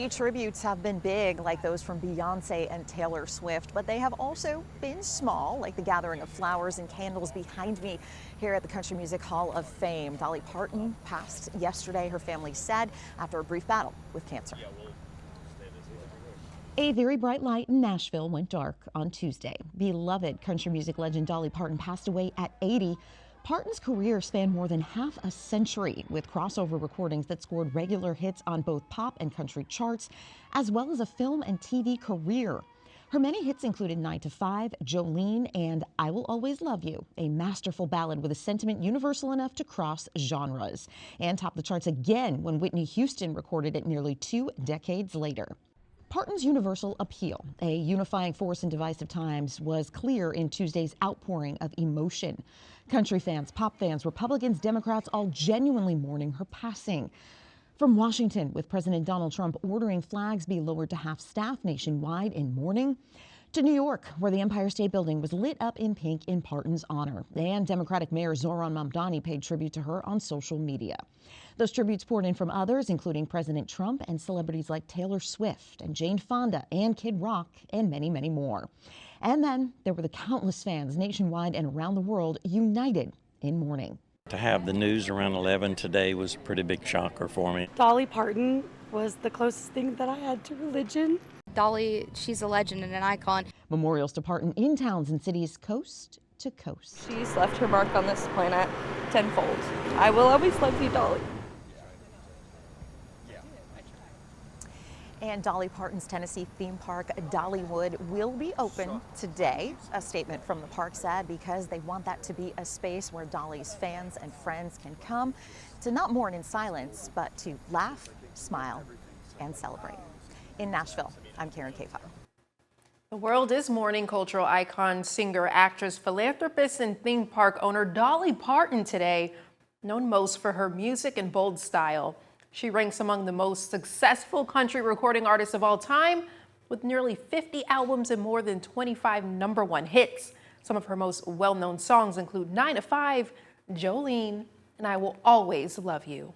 country tributes have been big, like those from Beyonce and Taylor Swift, but they have also been small, like the gathering of flowers and candles behind me here at the Country Music Hall of Fame. Dolly Parton passed yesterday, her family said, after a brief battle with cancer. A very bright light in Nashville went dark on Tuesday. Beloved country music legend Dolly Parton passed away at 80. Parton's career spanned more than half a century, with crossover recordings that scored regular hits on both pop and country charts, as well as a film and TV career. Her many hits included 9 to 5, Jolene, and I Will Always Love You, a masterful ballad with a sentiment universal enough to cross genres, and topped the charts again when Whitney Houston recorded it nearly 2 decades later. Parton's universal appeal, a unifying force in divisive times, was clear in Tuesday's outpouring of emotion. Country fans, pop fans, Republicans, Democrats, all genuinely mourning her passing. From Washington, with President Donald Trump ordering flags be lowered to half-staff nationwide in mourning, to New York, where the Empire State Building was lit up in pink in Parton's honor, and Democratic Mayor Zohran Mamdani paid tribute to her on social media. Those tributes poured in from others, including President Trump and celebrities like Taylor Swift and Jane Fonda and Kid Rock and many, many more. And then there were the countless fans nationwide and around the world united in mourning. To have the news around 11 today was a pretty big shocker for me. Dolly Parton was the closest thing that I had to religion. Dolly, she's a legend and an icon. Memorials to Parton in towns and cities coast to coast. She's left her mark on this planet tenfold. I will always love you, Dolly. And Dolly Parton's Tennessee theme park, Dollywood, will be open today. A statement from the park said because they want that to be a space where Dolly's fans and friends can come to not mourn in silence, but to laugh, smile, and celebrate. In Nashville, I'm Karen Kafar. The world is mourning cultural icon, singer, actress, philanthropist, and theme park owner Dolly Parton today, known most for her music and bold style. She ranks among the most successful country recording artists of all time, with nearly 50 albums and more than 25 #1 hits. Some of her most well-known songs include 9 to 5, Jolene, and I Will Always Love You.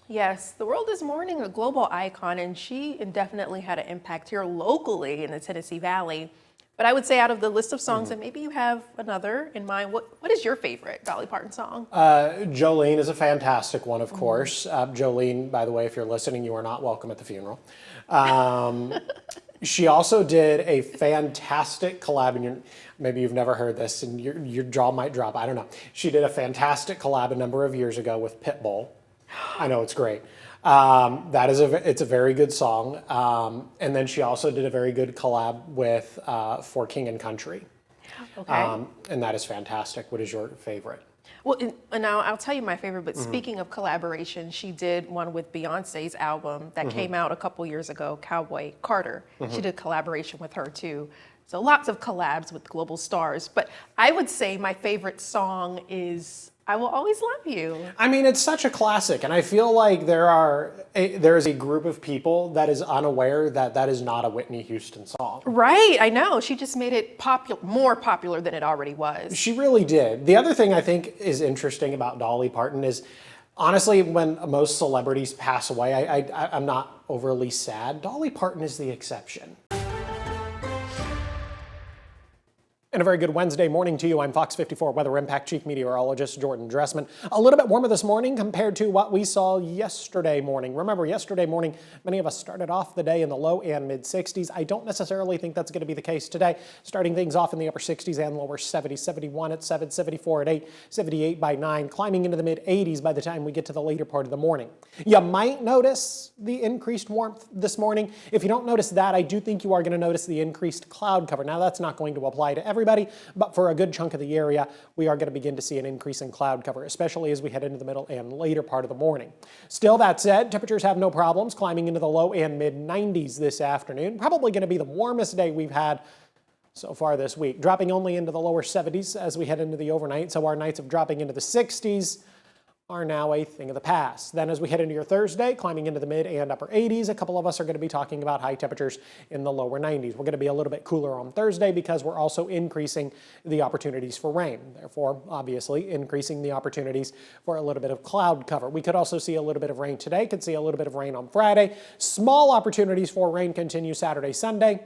Yes, the world is mourning a global icon, and she definitely had an impact here locally in the Tennessee Valley. But I would say out of the list of songs, and maybe you have another in mind, what is your favorite Dolly Parton song? Jolene is a fantastic one, of course. Jolene, by the way, if you're listening, you are not welcome at the funeral. She also did a fantastic collab, and maybe you've never heard this, and your jaw might drop, I don't know. She did a fantastic collab a number of years ago with Pitbull. I know, it's great. It's a very good song. And then she also did a very good collab with For King and Country. Okay. And that is fantastic. What is your favorite? Well, and now I'll tell you my favorite, but speaking of collaboration, she did one with Beyonce's album that came out a couple years ago, Cowboy Carter. She did collaboration with her too. So lots of collabs with global stars. But I would say my favorite song is I Will Always Love You. I mean, it's such a classic, and I feel like there is a group of people that is unaware that that is not a Whitney Houston song. Right, I know. She just made it more popular than it already was. She really did. The other thing I think is interesting about Dolly Parton is, honestly, when most celebrities pass away, I'm not overly sad. Dolly Parton is the exception. And a very good Wednesday morning to you. I'm Fox 54 Weather Impact Chief Meteorologist Jordan Dressman. A little bit warmer this morning compared to what we saw yesterday morning. Remember, yesterday morning, many of us started off the day in the low and mid 60s. I don't necessarily think that's going to be the case today. Starting things off in the upper 60s and lower 70s, 71 at 7, 74 at 8, 78 by 9, climbing into the mid 80s by the time we get to the later part of the morning. You might notice the increased warmth this morning. If you don't notice that, I do think you are going to notice the increased cloud cover. Now, that's not going to apply to everybody, but for a good chunk of the area, we are going to begin to see an increase in cloud cover, especially as we head into the middle and later part of the morning. Still, that said, temperatures have no problems climbing into the low and mid 90s this afternoon. Probably going to be the warmest day we've had so far this week, dropping only into the lower 70s as we head into the overnight. So our nights of dropping into the 60s. are now a thing of the past. Then as we head into your Thursday, climbing into the mid and upper 80s, a couple of us are going to be talking about high temperatures in the lower 90s. We're going to be a little bit cooler on Thursday because we're also increasing the opportunities for rain. Therefore, obviously, increasing the opportunities for a little bit of cloud cover. We could also see a little bit of rain today, could see a little bit of rain on Friday. Small opportunities for rain continue Saturday, Sunday,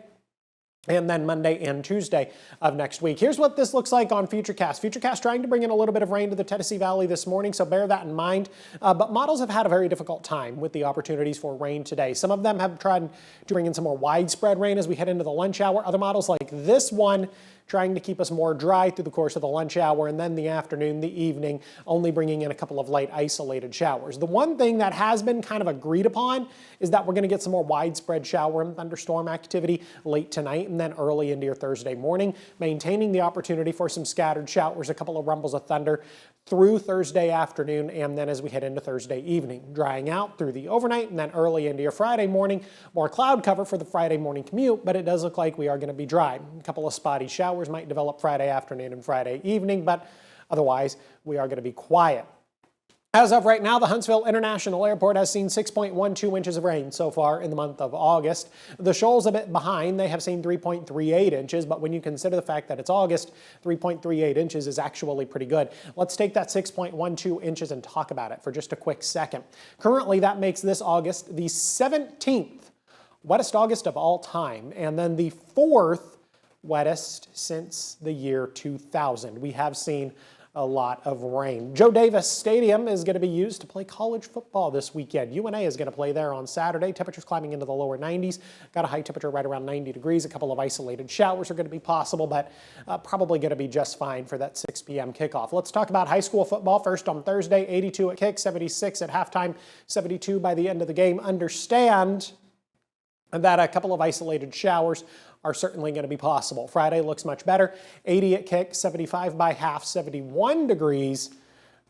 and then Monday and Tuesday of next week. Here's what this looks like on Futurecast. Futurecast trying to bring in a little bit of rain to the Tennessee Valley this morning, so bear that in mind. But models have had a very difficult time with the opportunities for rain today. Some of them have tried to bring in some more widespread rain as we head into the lunch hour. Other models like this one trying to keep us more dry through the course of the lunch hour, and then the afternoon, the evening, only bringing in a couple of light isolated showers. The one thing that has been kind of agreed upon is that we're going to get some more widespread shower and thunderstorm activity late tonight and then early into your Thursday morning, maintaining the opportunity for some scattered showers, a couple of rumbles of thunder through Thursday afternoon, and then as we head into Thursday evening, drying out through the overnight and then early into your Friday morning. More cloud cover for the Friday morning commute, but it does look like we are going to be dry. A couple of spotty showers might develop Friday afternoon and Friday evening, but otherwise we are going to be quiet. As of right now, the Huntsville International Airport has seen 6.12 inches of rain so far in the month of August. The Shoals a bit behind. They have seen 3.38 inches, but when you consider the fact that it's August, 3.38 inches is actually pretty good. Let's take that 6.12 inches and talk about it for just a quick second. Currently, that makes this August the 17th wettest August of all time, and then the 4th wettest since the year 2000. We have seen a lot of rain. Joe Davis Stadium is going to be used to play college football this weekend. UNA is going to play there on Saturday. Temperatures climbing into the lower 90s. Got a high temperature right around 90 degrees. A couple of isolated showers are going to be possible, but probably going to be just fine for that 6 p.m. kickoff. Let's talk about high school football first on Thursday. 82 at kick, 76 at halftime, 72 by the end of the game. Understand that a couple of isolated showers are certainly going to be possible. Friday looks much better. 80 at kick, 75 by half, 71 degrees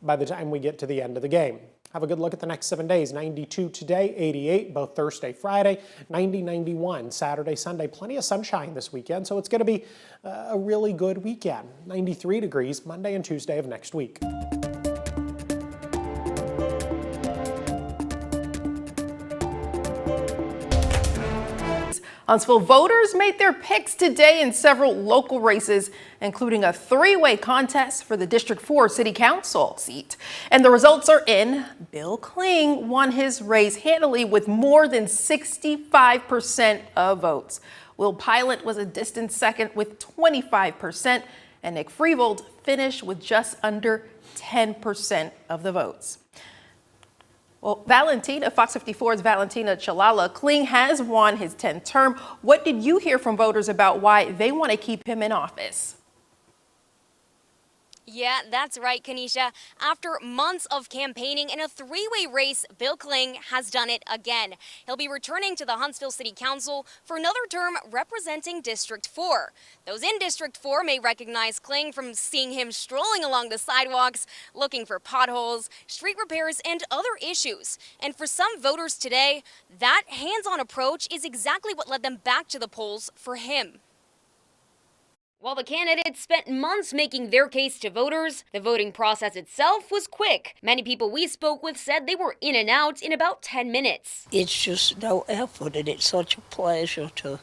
by the time we get to the end of the game. Have a good look at the next 7 days. 92 today, 88 both Thursday, Friday, 90, 91 Saturday, Sunday. Plenty of sunshine this weekend, so it's going to be a really good weekend. 93 degrees Monday and Tuesday of next week. Huntsville voters made their picks today in several local races, including a three-way contest for the District 4 City Council seat. And the results are in. Bill Kling won his race handily with more than 65% of votes. Will Pilot was a distant second with 25%, and Nick Freevold finished with just under 10% of the votes. Well, Fox 54's Valentina Chalala, Kling has won his 10th term. What did you hear from voters about why they want to keep him in office? Yeah, that's right, Kanisha. After months of campaigning in a three-way race, Bill Kling has done it again. He'll be returning to the Huntsville City Council for another term representing District 4. Those in District 4 may recognize Kling from seeing him strolling along the sidewalks, looking for potholes, street repairs, and other issues. And for some voters today, that hands-on approach is exactly what led them back to the polls for him. While the candidates spent months making their case to voters, the voting process itself was quick. Many people we spoke with said they were in and out in about 10 minutes. It's just no effort, and it's such a pleasure to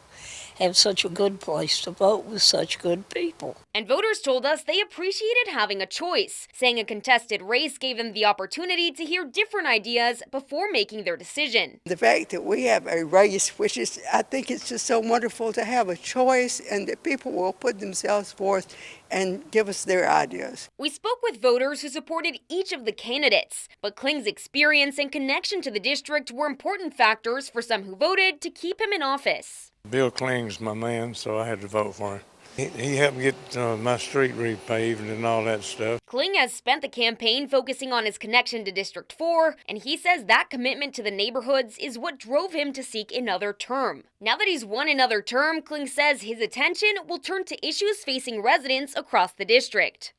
have such a good place to vote with such good people. And voters told us they appreciated having a choice, saying a contested race gave them the opportunity to hear different ideas before making their decision. The fact that we have a race, which is, I think it's just so wonderful to have a choice and that people will put themselves forth and give us their ideas. We spoke with voters who supported each of the candidates, but Kling's experience and connection to the district were important factors for some who voted to keep him in office. Bill Kling's my man, so I had to vote for him. He helped get my street repaved and all that stuff. Kling has spent the campaign focusing on his connection to District 4, and he says that commitment to the neighborhoods is what drove him to seek another term. Now that he's won another term, Kling says his attention will turn to issues facing residents across the district.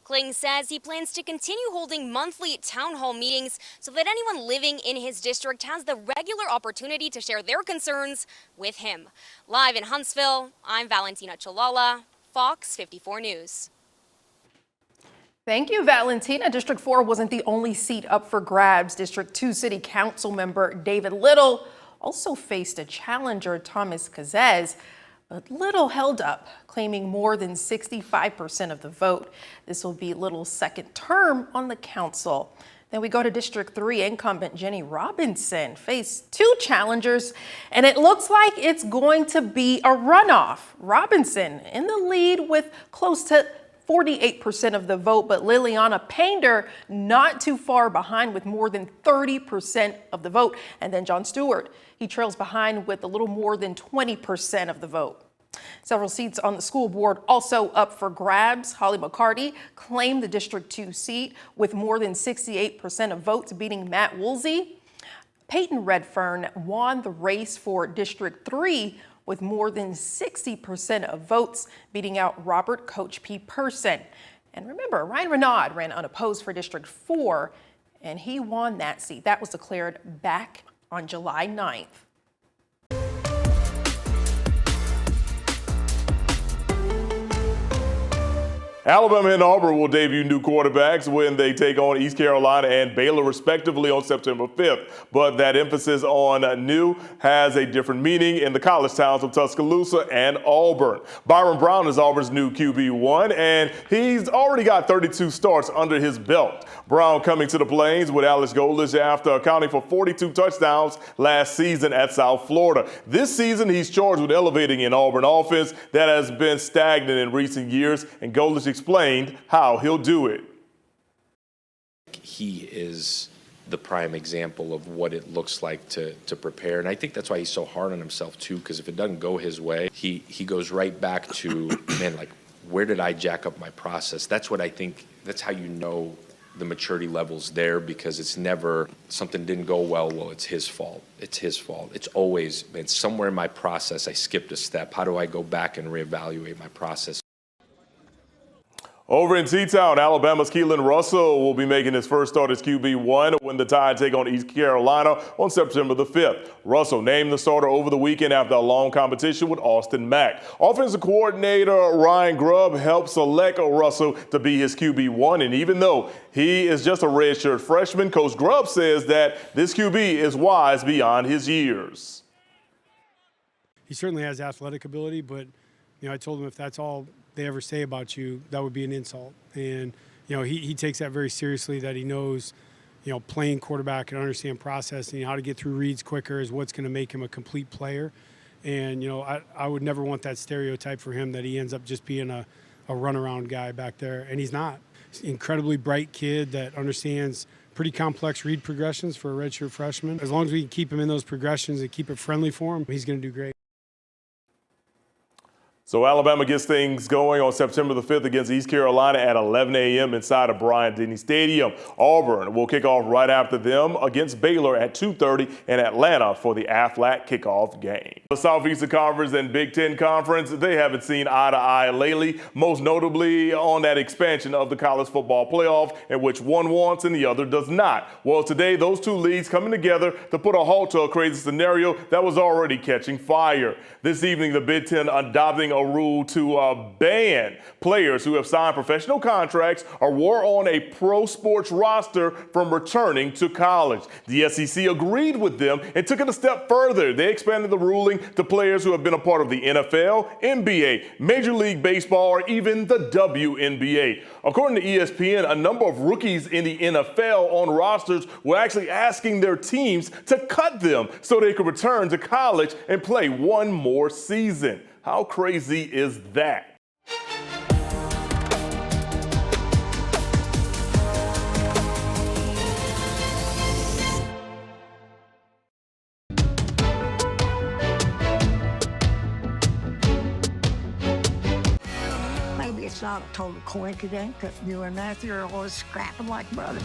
Kling says he plans to continue holding monthly town hall meetings so that anyone living in his district has the regular opportunity to share their concerns with him. Live in Huntsville, I'm Valentina Chalala, Fox 54 News. Thank you, Valentina. District 4 wasn't the only seat up for grabs. District 2 City Council member David Little also faced a challenger, Thomas Kazez, but Little held up, claiming more than 65% of the vote. This will be Little's second term on the council. Then we go to District 3. Incumbent Jenny Robinson faced two challengers, and it looks like it's going to be a runoff. Robinson in the lead with close to 48% of the vote, but Liliana Painter not too far behind with more than 30% of the vote. And then John Stewart, he trails behind with a little more than 20% of the vote. Several seats on the school board also up for grabs. Holly McCarty claimed the District 2 seat with more than 68% of votes, beating Matt Woolsey. Peyton Redfern won the race for District 3 with more than 60% of votes, beating out Robert Coach P. Person. And remember, Ryan Renaud ran unopposed for District 4, and he won that seat. That was declared back on July 9th. Alabama and Auburn will debut new quarterbacks when they take on East Carolina and Baylor respectively on September 5th. But that emphasis on new has a different meaning in the college towns of Tuscaloosa and Auburn. Byron Brown is Auburn's new QB1, and he's already got 32 starts under his belt. Brown coming to the Plains with Alex Goldich after accounting for 42 touchdowns last season at South Florida. This season, he's charged with elevating an Auburn offense that has been stagnant in recent years, and Goldich explained how he'll do it. He is the prime example of what it looks like to prepare. And I think that's why he's so hard on himself too, because if it doesn't go his way, he goes right back to, man, like, where did I jack up my process? That's what I think, that's how you know the maturity level's there, because it's never something didn't go well, it's his fault. It's his fault. It's always, man, somewhere in my process I skipped a step. How do I go back and reevaluate my process? Over in T-Town, Alabama's Keelan Russell will be making his first start as QB1 when the Tide take on East Carolina on September the 5th. Russell named the starter over the weekend after a long competition with Austin Mack. Offensive coordinator Ryan Grubb helped select Russell to be his QB1, and even though he is just a redshirt freshman, Coach Grubb says that this QB is wise beyond his years. He certainly has athletic ability, but I told him if that's all they ever say about you, that would be an insult. And, he takes that very seriously, that he knows, playing quarterback and understand processing, how to get through reads quicker is what's going to make him a complete player. And, I would never want that stereotype for him that he ends up just being a runaround guy back there. And he's not. He's an incredibly bright kid that understands pretty complex read progressions for a redshirt freshman. As long as we can keep him in those progressions and keep it friendly for him, he's going to do great. So Alabama gets things going on September the 5th against East Carolina at 11 a.m. inside of Bryant-Denny Stadium. Auburn will kick off right after them against Baylor at 2:30 in Atlanta for the Aflac kickoff game. The Southeastern Conference and Big Ten Conference, they haven't seen eye to eye lately, most notably on that expansion of the college football playoff in which one wants and the other does not. Well, today, those two leagues coming together to put a halt to a crazy scenario that was already catching fire. This evening, the Big Ten adopting a rule to ban players who have signed professional contracts or were on a pro sports roster from returning to college. The SEC agreed with them and took it a step further. They expanded the ruling to players who have been a part of the NFL, NBA, Major League Baseball, or even the WNBA. According to ESPN, a number of rookies in the NFL on rosters were actually asking their teams to cut them so they could return to college and play one more season. How crazy is that? Maybe it's not a total coincidence that you and Matthew are always scrapping like brothers.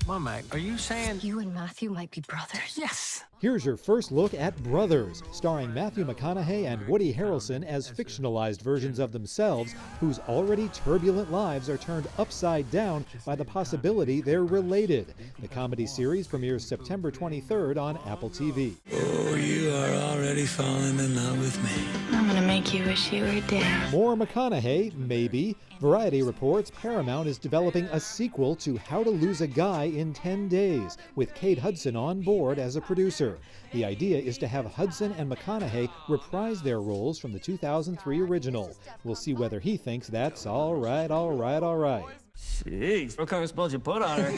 Mama, are you saying you and Matthew might be brothers? Yes! Here's your first look at Brothers, starring Matthew McConaughey and Woody Harrelson as fictionalized versions of themselves whose already turbulent lives are turned upside down by the possibility they're related. The comedy series premieres September 23rd on Apple TV. Oh, you are already falling in love with me. I'm gonna make make you wish you were dead. More McConaughey, maybe. Variety reports Paramount is developing a sequel to How to Lose a Guy in 10 Days, with Kate Hudson on board as a producer. The idea is to have Hudson and McConaughey reprise their roles from the 2003 original. We'll see whether he thinks that's all right, all right, all right. Jeez, what kind of spells you put on her?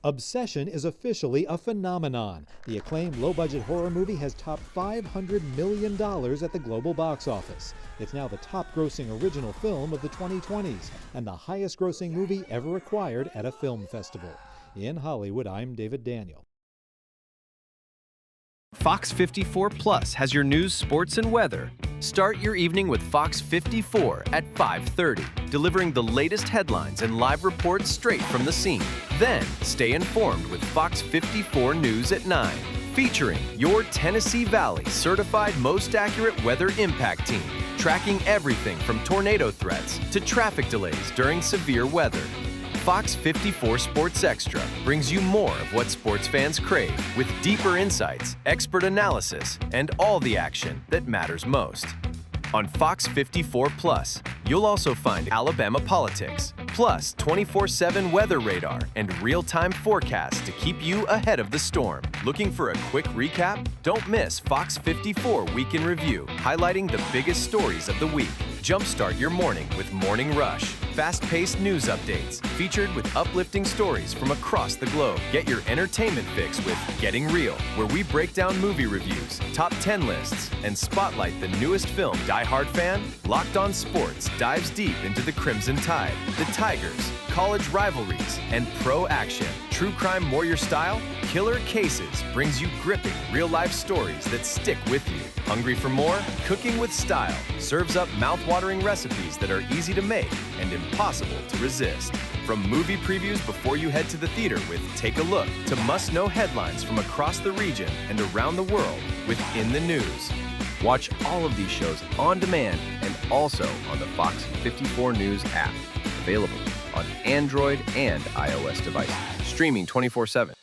Obsession is officially a phenomenon. The acclaimed low-budget horror movie has topped $500 million at the global box office. It's now the top-grossing original film of the 2020s and the highest-grossing movie ever acquired at a film festival. In Hollywood, I'm David Daniel. Fox 54 Plus has your news, sports, and weather. Start your evening with Fox 54 at 5:30, delivering the latest headlines and live reports straight from the scene. Then, stay informed with Fox 54 News at 9, featuring your Tennessee Valley certified most accurate weather impact team, tracking everything from tornado threats to traffic delays during severe weather. Fox 54 Sports Extra brings you more of what sports fans crave, with deeper insights, expert analysis, and all the action that matters most. On Fox 54 Plus, you'll also find Alabama politics, plus 24/7 weather radar and real-time forecasts to keep you ahead of the storm. Looking for a quick recap? Don't miss Fox 54 Week in Review, highlighting the biggest stories of the week. Jumpstart your morning with Morning Rush. Fast-paced news updates, featured with uplifting stories from across the globe. Get your entertainment fix with Getting Real, where we break down movie reviews, top 10 lists, and spotlight the newest film. Die Hard fan? Locked On Sports dives deep into the Crimson Tide, the Tigers, college rivalries, and pro action. True crime warrior style? Killer Cases brings you gripping real-life stories that stick with you. Hungry for more? Cooking with Style serves up mouth-watering recipes that are easy to make and impossible to resist. From movie previews before you head to the theater with Take a Look, to must-know headlines from across the region and around the world with In the News. Watch all of these shows on demand and also on the Fox 54 News app, available on Android and iOS devices, streaming 24/7.